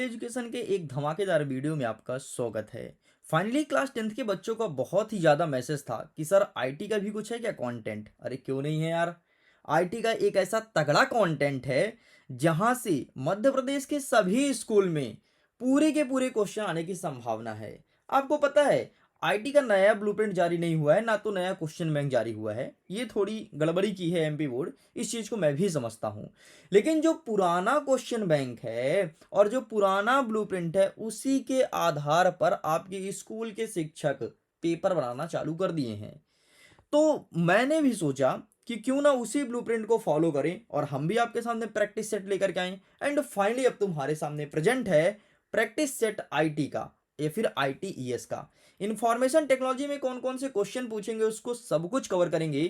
Education के एक धमाकेदार वीडियो में आपका स्वागत है। फाइनली क्लास 10th के बच्चों का बहुत ही ज़्यादा मैसेज था कि सर आईटी का भी कुछ है क्या कंटेंट। अरे क्यों नहीं है यार। आईटी का एक ऐसा तगड़ा कंटेंट है जहां से मध्य प्रदेश के सभी स्कूल में पूरे के पूरे क्वेश्चन आने की संभावना है। आपको पता है आईटी का नया ब्लूप्रिंट जारी नहीं हुआ है, ना तो नया क्वेश्चन बैंक जारी हुआ है। ये थोड़ी गड़बड़ी की है एमपी बोर्ड, इस चीज़ को मैं भी समझता हूँ। लेकिन जो पुराना क्वेश्चन बैंक है और जो पुराना ब्लूप्रिंट है उसी के आधार पर आपके स्कूल के शिक्षक पेपर बनाना चालू कर दिए हैं। तो मैंने भी सोचा कि क्यों ना उसी ब्लूप्रिंट को फॉलो करें और हम भी आपके सामने प्रैक्टिस सेट लेकर के आए। एंड फाइनली अब तुम्हारे सामने प्रेजेंट है प्रैक्टिस सेट आईटी का या फिर आईटीईएस का। इंफॉर्मेशन टेक्नोलॉजी में कौन कौन से क्वेश्चन पूछेंगे उसको सब कुछ कवर करेंगे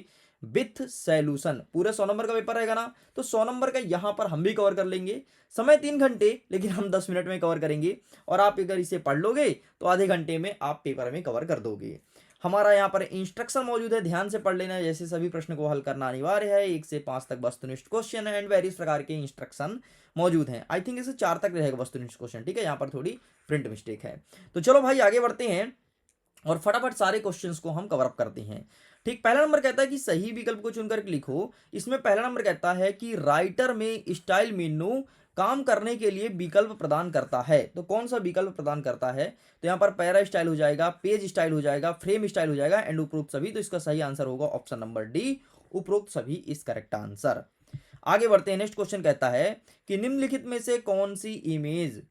विथ सॉल्यूशन। पूरे 100 नंबर का पेपर रहेगा ना, तो 100 नंबर का यहां पर हम भी कवर कर लेंगे। समय 3 घंटे, लेकिन हम 10 मिनट में कवर करेंगे। और आप अगर इसे पढ़ लोगे तो आधे घंटे में आप पेपर में कवर कर दोगे। हमारा यहाँ पर इंस्ट्रक्शन मौजूद है, ध्यान से पढ़ लेना है। जैसे सभी प्रश्न को हल करना अनिवार्य है, 1 से 5 तक वस्तुनिष्ठ क्वेश्चन एंड वेरियस प्रकार के इंस्ट्रक्शन मौजूद हैं। आई थिंक इसे 4 तक रहेगा वस्तुनिष्ठ क्वेश्चन, ठीक है। यहाँ पर थोड़ी प्रिंट मिस्टेक है। तो चलो भाई आगे बढ़ते हैं और फटाफट सारे क्वेश्चंस को हम कवर अप करते हैं। ठीक, पहला नंबर कहता है कि सही विकल्प को चुनकर लिखो। इसमें पहला नंबर कहता है कि राइटर में स्टाइल मेनू काम करने के लिए विकल्प प्रदान करता है। तो कौन सा विकल्प प्रदान करता है? तो यहाँ पर पैरा स्टाइल हो जाएगा, पेज स्टाइल हो जाएगा, फ्रेम स्टाइल हो जाएगा एंड उपरोक्त सभी। तो इसका सही आंसर होगा ऑप्शन नंबर डी, उपरोक्त सभी इज करेक्ट आंसर। आगे बढ़ते हैं। नेक्स्ट क्वेश्चन कहता है कि निम्नलिखित में से कौन सी इमेज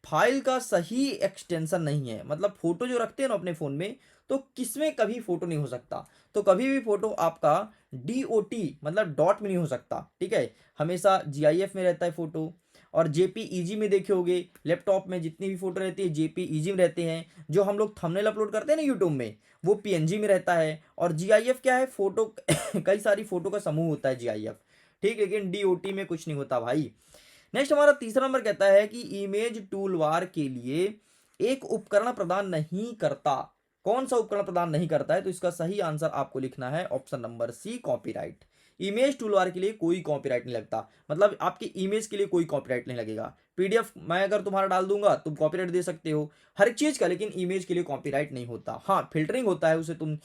फाइल का सही एक्सटेंशन नहीं है। मतलब फोटो जो रखते हैं ना अपने फोन में, तो किसमें कभी फोटो नहीं हो सकता। तो कभी भी फोटो आपका डीओटी मतलब डॉट में नहीं हो सकता, ठीक है। हमेशा जीआईएफ में रहता है फोटो। और जेपीईजी में देखे होगे, लैपटॉप में जितनी भी फोटो रहती है जेपीईजी में रहते हैं। जो हम लोग थंबनेल अपलोड करते हैं ना यूट्यूब में, वो पीएनजी में रहता है। और जीआईएफ क्या है? फोटो कई सारी फोटो का समूह होता है जीआईएफ, ठीक। लेकिन डीओटी में कुछ नहीं होता भाई। नेक्स्ट हमारा तीसरा नंबर कहता है कि इमेज टूलबार के लिए एक उपकरण प्रदान नहीं करता। कौन सा उपकरण प्रदान नहीं करता है? तो इसका सही आंसर आपको लिखना है option number C, copyright. Image toolbar के लिए कोई कॉपीराइट नहीं लगता। मतलब आपकी इमेज के लिए कोई कॉपीराइट नहीं लगेगा। पीडीएफ मैं अगर तुम्हारा डाल दूंगा तुम कॉपीराइट दे सकते हो हर एक चीज का, लेकिन इमेज के लिए कॉपीराइट नहीं होता। हाँ, फिल्टरिंग होता है, उसे तुम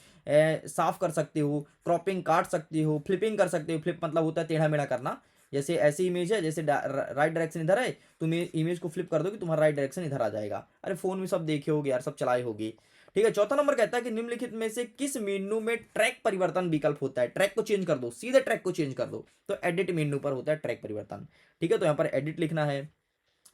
साफ कर सकते हो, क्रॉपिंग काट सकते हो, फ्लिपिंग कर सकते हो। फ्लिप मतलब होता है टेढ़ा मेढ़ा करना। जैसे ऐसी इमेज है, जैसे राइट डायरेक्शन इधर है, तुम इमेज को फ्लिप कर दो कि तुम्हारा राइट डायरेक्शन इधर आ जाएगा। अरे फोन में सब देखे होगे यार, सब चलाए होगे, ठीक है। चौथा नंबर कहता है कि निम्नलिखित में से किस मेन्यू में ट्रैक परिवर्तन विकल्प होता है। ट्रैक को चेंज कर दो, सीधे ट्रैक को चेंज कर दो। तो एडिट मेन्यू पर होता है ट्रैक परिवर्तन, ठीक है। तो यहाँ पर एडिट लिखना है।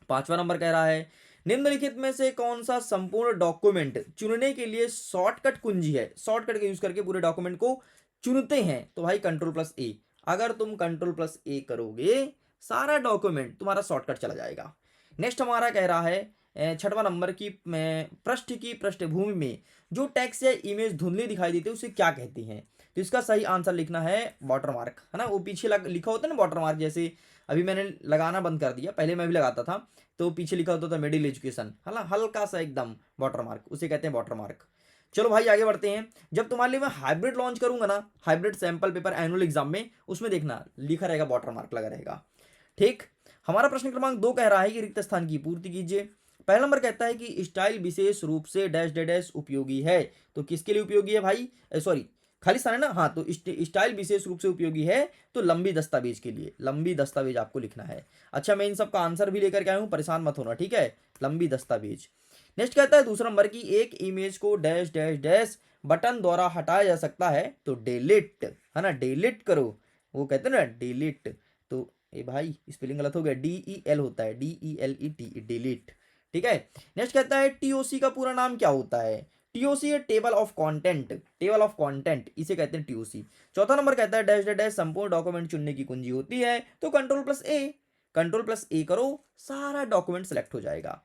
पांचवा नंबर कह रहा है निम्नलिखित में से कौन सा संपूर्ण डॉक्यूमेंट चुनने के लिए शॉर्टकट कुंजी है। शॉर्टकट का यूज करके पूरे डॉक्यूमेंट को चुनते हैं। तो भाई कंट्रोल+A। अगर तुम कंट्रोल+A करोगे सारा डॉक्यूमेंट तुम्हारा शॉर्टकट चला जाएगा। नेक्स्ट हमारा कह रहा है छठवां नंबर की पृष्ठ की पृष्ठभूमि में जो टेक्स्ट या इमेज धुंधली दिखाई देती है उसे क्या कहती हैं। तो इसका सही आंसर लिखना है वाटरमार्क, है ना। वो पीछे लिखा होता है ना वाटरमार्क। जैसे अभी मैंने लगाना बंद कर दिया, पहले मैं भी लगाता था, तो पीछे लिखा होता था मिडिल एजुकेशन, है ना, हल्का सा एकदम वाटरमार्क, उसे कहते हैं वाटरमार्क। चलो भाई आगे बढ़ते हैं। जब तुम्हारे लिए मैं हाइब्रिड लॉन्च करूंगा ना, hybrid sample paper annual exam में, उसमें देखना लिखा रहेगा वाटरमार्क लगा रहेगा, ठीक। हमारा प्रश्न क्रमांक 2 कह रहा है कि रिक्त स्थान की पूर्ति कीजिए। पहला नंबर कहता है कि स्टाइल विशेष रूप से डैश डैश डैश उपयोगी है। तो किसके लिए उपयोगी है भाई? सॉरी, खाली स्थान है ना। हाँ, तो स्टाइल विशेष रूप से उपयोगी है तो लंबी दस्तावेज के लिए, लंबी दस्तावेज आपको लिखना है। अच्छा, मैं इन सब का आंसर भी लेकर के आया हूं, परेशान मत होना, ठीक है। लंबी दस्तावेज। नेक्स्ट कहता है दूसरा नंबर की एक इमेज को डैश डैश डैश बटन द्वारा हटाया जा सकता है तो डिलीट, है ना, डिलीट करो। वो कहते हैं ना डिलीट। तो ए भाई स्पेलिंग गलत हो गया, DEL होता है, DELET, डिलीट, ठीक है। नेक्स्ट कहता है टीओसी का पूरा नाम क्या होता है। टीओसी है table of content, table of content इसे कहते हैं टीओसी। चौथा नंबर कहता है डैश डैश डैश संपूर्ण डॉक्यूमेंट चुनने की कुंजी होती है। तो कंट्रोल+A, कंट्रोल+A करो, सारा डॉक्यूमेंट सेलेक्ट हो जाएगा।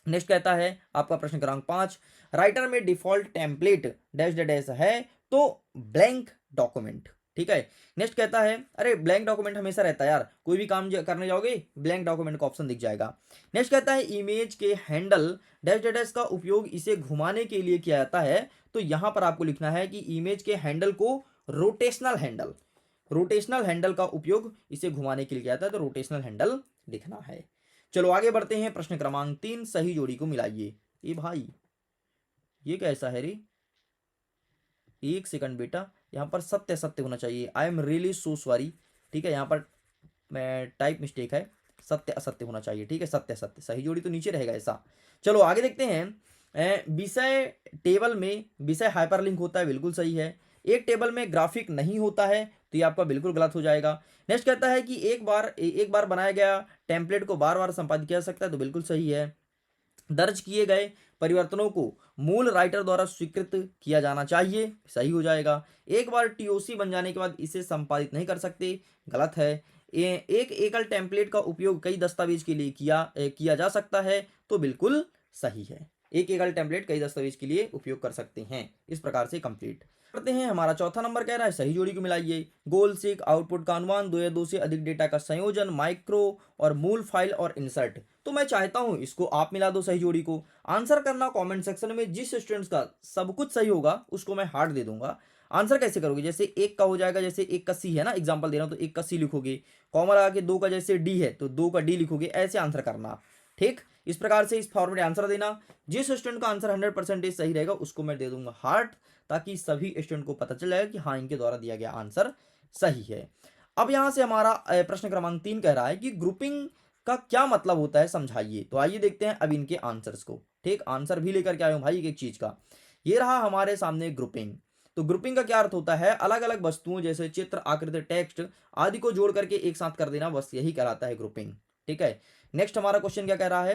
नेक्स्ट कहता है आपका प्रश्न क्रमांक 5, राइटर में default template dash dash dash है तो ब्लैंक डॉक्यूमेंट, ठीक है। नेक्स्ट कहता है अरे ब्लैंक डॉक्यूमेंट हमेशा रहता है यार, कोई भी काम करने जाओगे ब्लैंक डॉक्यूमेंट का ऑप्शन दिख जाएगा। नेक्स्ट कहता है इमेज के हैंडल डैश डैश डैश का उपयोग इसे घुमाने के लिए किया जाता है। तो यहां पर आपको लिखना है कि इमेज के हैंडल को रोटेशनल हैंडल, रोटेशनल हैंडल का उपयोग इसे घुमाने के लिए किया जाता है। तो रोटेशनल हैंडल लिखना है। चलो आगे बढ़ते हैं, प्रश्न क्रमांक 3, सही जोड़ी को मिलाइए। ए भाई, ये कैसा है रे? एक सेकंड बेटा, यहाँ पर सत्य सत्य होना चाहिए। I am really so sorry. ठीक है, यहाँ पर मैं टाइप मिस्टेक है, सत्य असत्य होना चाहिए। ठीक है, सत्य सत्य, सही जोड़ी तो नीचे रहेगा ऐसा। चलो आगे देखते हैं। विषय टेबल में विषय हाइपरलिंक होता है, बिल्कुल सही है। एक टेबल में ग्राफिक नहीं होता है, तो ये आपका बिल्कुल गलत हो जाएगा। नेक्स्ट कहता है कि एक बार बनाया गया टेम्पलेट को बार बार संपादित किया जा सकता है, तो बिल्कुल सही है। दर्ज किए गए परिवर्तनों को मूल राइटर द्वारा स्वीकृत किया जाना चाहिए, सही हो जाएगा। एक बार टीओसी बन जाने के बाद इसे संपादित नहीं कर सकते, गलत है। एक एकल टेम्पलेट का उपयोग कई दस्तावेज के लिए किया जा सकता है, तो बिल्कुल सही है। एक एकल टेम्पलेट कई दस्तावेज के लिए उपयोग कर सकते हैं, इस प्रकार से कंप्लीट करते हैं। हमारा चौथा नंबर कह रहा है सही जोड़ी को मिलाइए। गोल सीक, आउटपुट का अनुमान, दो या दो से अधिक डेटा का संयोजन, माइक्रो और मूल फाइल और इंसर्ट। तो मैं चाहता हूं इसको आप मिला दो सही जोड़ी को। आंसर करना कमेंट सेक्शन में, जिस स्टूडेंट्स का सब कुछ सही होगा उसको मैं हार्ट दे दूंगा। आंसर कैसे करोगे, जैसे एक का हो जाएगा, जैसे एक का सी है ना, एग्जांपल दे रहा हूं, तो एक का सी लिखोगे, कॉमा लगा के दो का जैसे डी है तो दो का डी लिखोगे, ऐसे आंसर करना। ठीक, इस प्रकार से इस फॉर्मेट आंसर देना। जिस स्टूडेंट का आंसर 100% सही रहेगा उसको मैं दे दूंगा हार्ट, ताकि सभी स्टूडेंट को पता चल जाएगा कि हाँ, इनके द्वारा दिया गया आंसर सही है। अब यहां से हमारा प्रश्न क्रमांक 3 कह रहा है कि ग्रुपिंग का क्या मतलब होता है, समझाइए। तो आइए देखते हैं अब इनके आंसर्स को। ठीक, आंसर भी लेकर के आए हूं भाई एक एक चीज का। ये रहा हमारे सामने ग्रुपिंग। तो ग्रुपिंग का क्या अर्थ होता है, अलग अलग वस्तुओं जैसे चित्र, आकृति, टेक्स्ट आदि को जोड़ करके एक साथ कर देना, बस यही कहलाता है ग्रुपिंग। ठीक है, नेक्स्ट हमारा क्वेश्चन क्या कह रहा है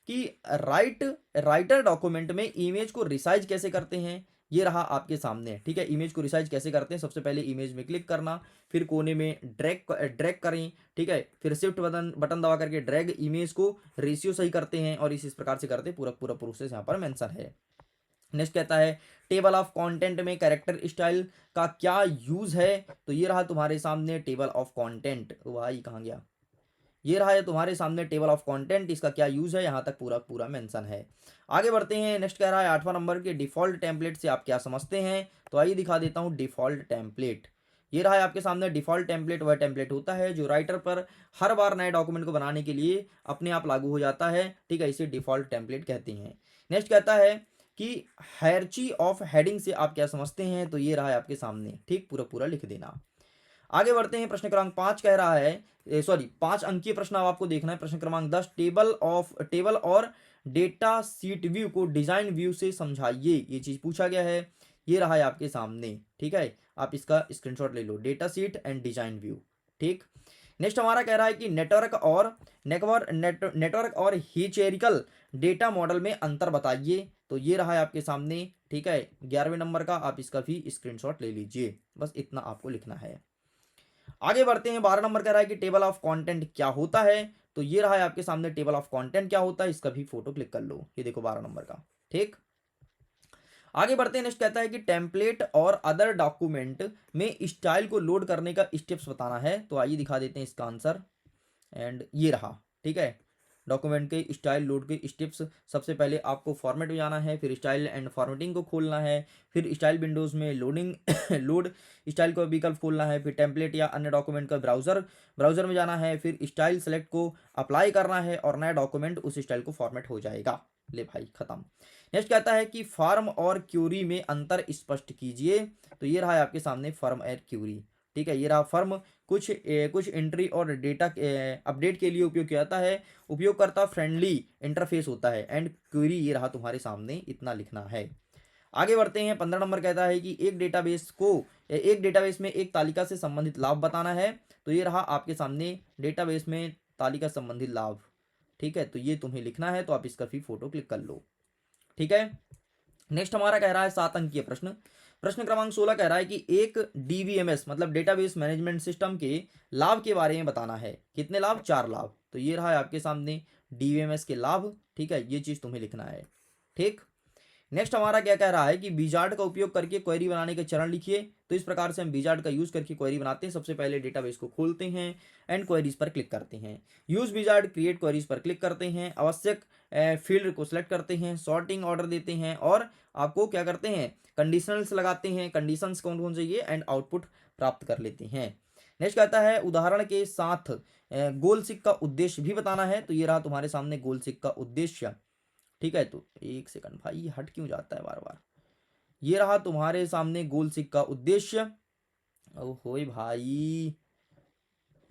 कि राइटर डॉक्यूमेंट में इमेज को रिसाइज कैसे करते हैं। ये रहा आपके सामने। ठीक है, इमेज को रिसाइज कैसे करते हैं, सबसे पहले इमेज में क्लिक करना, फिर कोने में ड्रैग करें। ठीक है, फिर शिफ्ट बटन दबा करके ड्रैग इमेज को रेशियो सही करते हैं, और इस प्रकार से करते हैं। पूरा पूरा प्रोसेस यहाँ पर मेंशन है। नेक्स्ट कहता है टेबल ऑफ कंटेंट में कैरेक्टर स्टाइल का क्या यूज है। तो ये रहा तुम्हारे सामने टेबल ऑफ कंटेंट। भाई कहाँ गया, ये रहा है तुम्हारे सामने टेबल ऑफ कंटेंट, इसका क्या यूज है, यहां तक पूरा पूरा मेंशन है। आगे बढ़ते हैं। नेक्स्ट कह रहा है 8वां नंबर के डिफॉल्ट टेम्पलेट से आप क्या समझते हैं। तो आइए दिखा देता हूं डिफॉल्ट टेम्पलेट। ये रहा है आपके सामने डिफॉल्ट टेम्पलेट। वह टेम्पलेट होता है जो राइटर पर हर बार नए डॉक्यूमेंट को बनाने के लिए अपने आप लागू हो जाता है। ठीक है, इसे डिफॉल्ट टेम्पलेट कहते हैं। नेक्स्ट कहता है कि हायरार्ची ऑफ हेडिंग से आप क्या समझते हैं। तो ये रहा है आपके सामने। ठीक, पूरा पूरा लिख देना। आगे बढ़ते हैं। प्रश्न क्रमांक 5 कह रहा है, सॉरी 5 अंकीय प्रश्न अब आपको देखना है। प्रश्न क्रमांक 10, टेबल और डेटा सीट व्यू को डिजाइन व्यू से समझाइए, ये चीज पूछा गया है। ये रहा है आपके सामने। ठीक है, आप इसका स्क्रीनशॉट ले लो, data sheet and design view. ठीक, नेक्स्ट हमारा कह रहा है कि नेटवर्क और हिस्टोरिकल डेटा मॉडल में अंतर बताइए। तो ये रहा है आपके सामने। ठीक है, 11वें नंबर का, आप इसका भी स्क्रीनशॉट ले लीजिए, बस इतना आपको लिखना है। आगे बढ़ते हैं। 12 नंबर कह रहा है कि टेबल ऑफ कंटेंट क्या होता है। तो ये रहा है आपके सामने टेबल ऑफ कंटेंट क्या होता है, इसका भी फोटो क्लिक कर लो, ये देखो 12 नंबर का। ठीक, आगे बढ़ते हैं। नेक्स्ट कहता है कि टेम्पलेट और अदर डॉक्यूमेंट में स्टाइल को लोड करने का स्टेप्स बताना है। तो आइए दिखा देते हैं इसका आंसर, एंड ये रहा। ठीक है, डॉक्यूमेंट के स्टाइल लोड के स्टेप्स, सबसे पहले आपको फॉर्मेट में जाना है, फिर स्टाइल एंड फॉर्मेटिंग को खोलना है, फिर स्टाइल विंडोज में लोडिंग लोड स्टाइल का विकल्प खोलना है, फिर टेम्पलेट या अन्य डॉक्यूमेंट का ब्राउजर में जाना है, फिर स्टाइल सेलेक्ट को अप्लाई करना है और नया डॉक्यूमेंट उस स्टाइल को फॉर्मेट हो जाएगा। ले भाई खत्म। नेक्स्ट कहता है कि फॉर्म और क्यूरी में अंतर स्पष्ट कीजिए। तो ये रहा है आपके सामने फॉर्म और क्यूरी। ठीक है, ये रहा फॉर्म, कुछ एंट्री और डेटा अपडेट के लिए उपयोग किया जाता है, उपयोगकर्ता फ्रेंडली इंटरफेस होता है, एंड क्वेरी ये रहा तुम्हारे सामने, इतना लिखना है। आगे बढ़ते हैं। 15 नंबर कहता है कि एक डेटाबेस में एक तालिका से संबंधित लाभ बताना है। तो ये रहा आपके सामने डेटाबेस में तालिका संबंधित लाभ। ठीक है, तो ये तुम्हें लिखना है, तो आप इसका भी फोटो क्लिक कर लो। ठीक है, नेक्स्ट हमारा कह रहा है 7 अंकीय प्रश्न। प्रश्न क्रमांक 16 कह रहा है कि एक डीवीएमएस मतलब डेटाबेस मैनेजमेंट सिस्टम के लाभ के बारे में बताना है। कितने लाभ, 4 लाभ। तो ये रहा है आपके सामने डीवीएमएस के लाभ। ठीक है, ये चीज तुम्हें लिखना है। ठीक, नेक्स्ट हमारा क्या कह रहा है कि विजार्ड का उपयोग करके क्वेरी बनाने के चरण लिखिए। तो इस प्रकार से हम विजार्ड का यूज करके क्वेरी बनाते हैं। सबसे पहले डेटाबेस को खोलते हैं एंड क्वेरीज पर क्लिक करते हैं, यूज विजार्ड क्रिएट क्वेरीज पर क्लिक करते हैं, आवश्यक फील्ड को सिलेक्ट करते हैं, सॉर्टिंग ऑर्डर देते हैं, और आपको क्या करते हैं, कंडीशनल्स लगाते हैं, कंडीशंस कौन कौन चाहिए, एंड आउटपुट प्राप्त कर लेते हैं। नेक्स्ट कहता है उदाहरण के साथ गोल सिक का उद्देश्य भी बताना है। तो ये रहा तुम्हारे सामने गोल सिक का उद्देश्य। ठीक है, तो एक सेकंड भाई, हट क्यों जाता है बार बार। ये रहा तुम्हारे सामने गोल सिक का उद्देश्य। ओहो भाई,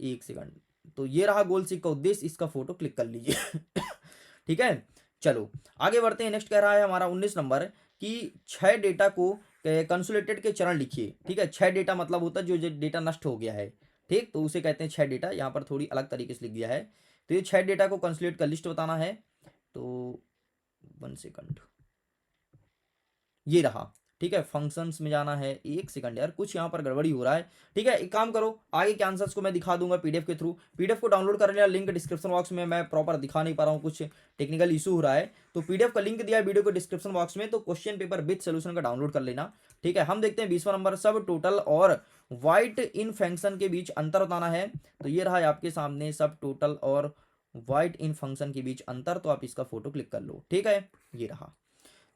एक सेकंड। तो ये रहा गोल सिक का उद्देश्य, इसका फोटो क्लिक कर लीजिए। ठीक है, चलो आगे बढ़ते हैं। नेक्स्ट कह रहा है हमारा 19 नंबर कि 6 डेटा को कंसोलिडेटेड के चरण लिखिए। ठीक है, 6 डेटा मतलब होता है जो डेटा नष्ट हो गया है। ठीक, तो उसे कहते हैं 6 डेटा। यहाँ पर थोड़ी अलग तरीके से लिख दिया है। तो ये 6 डेटा को कंसोलिडेट का लिस्ट बताना है। तो 1 सेकंड, ये रहा। ठीक है, फंक्शंस में जाना है। एक सेकंड यार, कुछ यहाँ पर गड़बड़ी हो रहा है। ठीक है, एक काम करो, आगे के आंसर्स को मैं दिखा दूंगा पीडीएफ के थ्रू। पीडीएफ को डाउनलोड करने का लिंक डिस्क्रिप्शन बॉक्स में, मैं प्रॉपर दिखा नहीं पा रहा हूँ, कुछ टेक्निकल इशू हो रहा है। तो पीडीएफ का लिंक दिया है वीडियो को डिस्क्रिप्शन बॉक्स में, तो क्वेश्चन पेपर विद सोल्यूशन का डाउनलोड कर लेना। ठीक है, हम देखते हैं 20वां नंबर, सब टोटल और वाइट इन फंक्शन के बीच अंतर बताना है। तो ये रहा आपके सामने सब टोटल और वाइट इन फंक्शन के बीच अंतर। तो आप इसका फोटो क्लिक कर लो। ठीक है, ये रहा।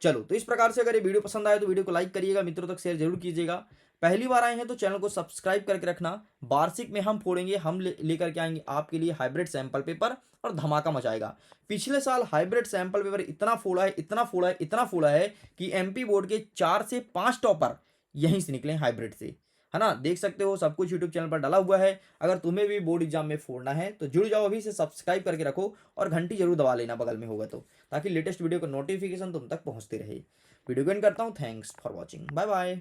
चलो, तो इस प्रकार से अगर ये वीडियो पसंद आए तो वीडियो को लाइक करिएगा, मित्रों तक शेयर जरूर कीजिएगा। पहली बार आए हैं तो चैनल को सब्सक्राइब करके रखना। वार्षिक में हम फोड़ेंगे, हम लेकर के आएंगे आपके लिए हाइब्रिड सैंपल पेपर और धमाका मचाएगा। पिछले साल हाइब्रिड सैंपल पेपर इतना फोड़ा है, इतना फोड़ा है, इतना फोड़ा है कि एमपी बोर्ड के 4 से 5 टॉपर यहीं से निकले हाइब्रिड से, है ना। देख सकते हो, सब कुछ यूट्यूब चैनल पर डाला हुआ है। अगर तुम्हें भी बोर्ड एग्जाम में फोड़ना है तो जुड़ जाओ, अभी से सब्सक्राइब करके रखो और घंटी जरूर दबा लेना बगल में होगा तो, ताकि लेटेस्ट वीडियो का नोटिफिकेशन तुम तक पहुंचते रहे। वीडियो को एंड करता हूँ। Thanks for watching, bye bye.